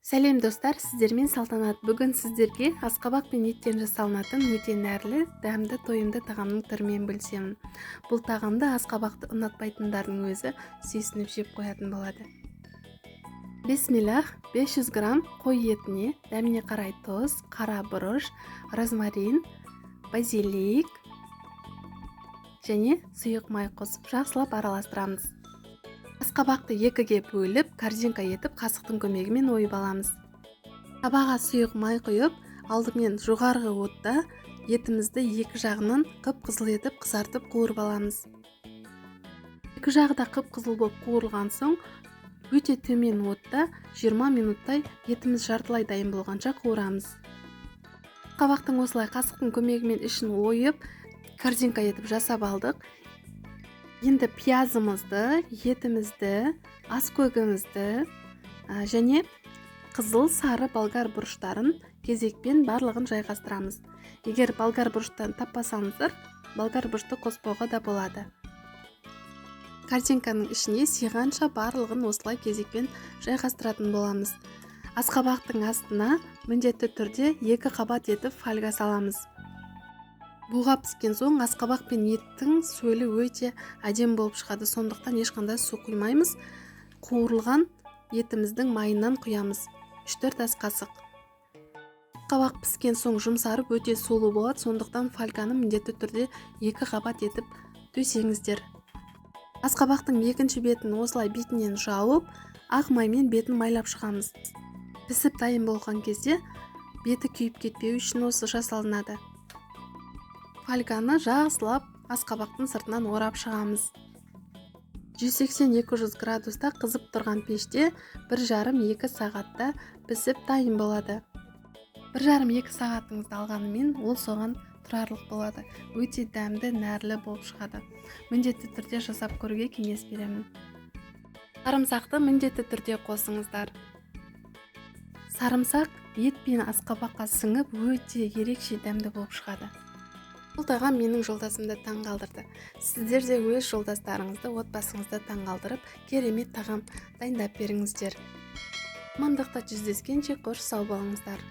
Сәлем достар, сіздермен Салтанат. Бүгін сіздерге асқабақ пен еттен жасалынатын өте нәрлі, дәмді, тойымды тағамның түрімен бөлісемін. Бұл тағамды асқабақты ұнатпайтындардың өзі сүйсініп жеп қоятын болады. Бисмиллах, 500 грамм қой етіне дәміне қарай тұз, қара бұрыш, розмарин, базилик және сұйық май қосып жақсылап араластырамыз. Асқабақты екіге бөліп, корзинка етіп, қасықтың көмегімен ойып аламыз. Табаға сұйық май құйып, алдымен жоғарғы отта етімізді екі жағынан қып-қызыл етіп қызартып қуырып аламыз. Екі жағы да қып-қызыл болып қуырылған соң, өте төмен отта 20 минуттай етіміз жартылай дайын болғанша қуырамыз. Асқабақтың осылай қасықтың көмегімен ішін ойып, корзинка етіп жасап алдық. Енді пиязымызды, етімізді, аскөгімізді және қызыл сары болгар бұрыштарын кезекпен барлығын жайғастырамыз. Егер болгар бұрыштан таппасаңыздар, болгар бұрышты қоспауға да болады. Корзинканың ішіне сыйғанша барлығын осылай кезекпен жайғастыратын боламыз. Асқабақтың астына міндетті түрде 2 қабат етіп фольга саламыз. Буға піскен соң асқабақ пен еттің сөлі өте әдемі болып шығады, сондықтан ешқандай су құймаймыз. Қуырылған етіміздің майынан құямыз, 3-4 ас қасық. Асқабақ піскен соң жұмсарып өте сұлу болады, сондықтан фольганы міндетті түрде 2 қабат етіп төсеңіздер. Асқабақтың екінші бетін осылай бетінен жауып, ақ маймен бетін майлап шығамыз. Пісіп дайын болған кезде беті күйіп кетпеу үшін осы жасалынады. Фольганы жақсылап асқабақтың сыртынан орап шығамыз. 180-200 градуста қызып тұрған пеште 1,5-2 сағатта пісіп дайын болады. 1,5-2 сағатыңызды алғанымен ол соған тұрарлық болады. Өте дәмді, нәрлі болып шығады. Міндетті түрде жасап көруге кеңес беремін. Сарымсақты міндетті түрде қосыңыздар. Сарымсақ ет пен асқабаққа сіңіп өте ерекше дәмді болып шығады. Бұл тағам менің жолдасымды таңғалдырды. Сіздер де өз жолдастарыңызды, отбасыңызды таңғалдырып, керемет тағам дайындап беріңіздер. Амандықта жүздескенше қош сау болыңыздар.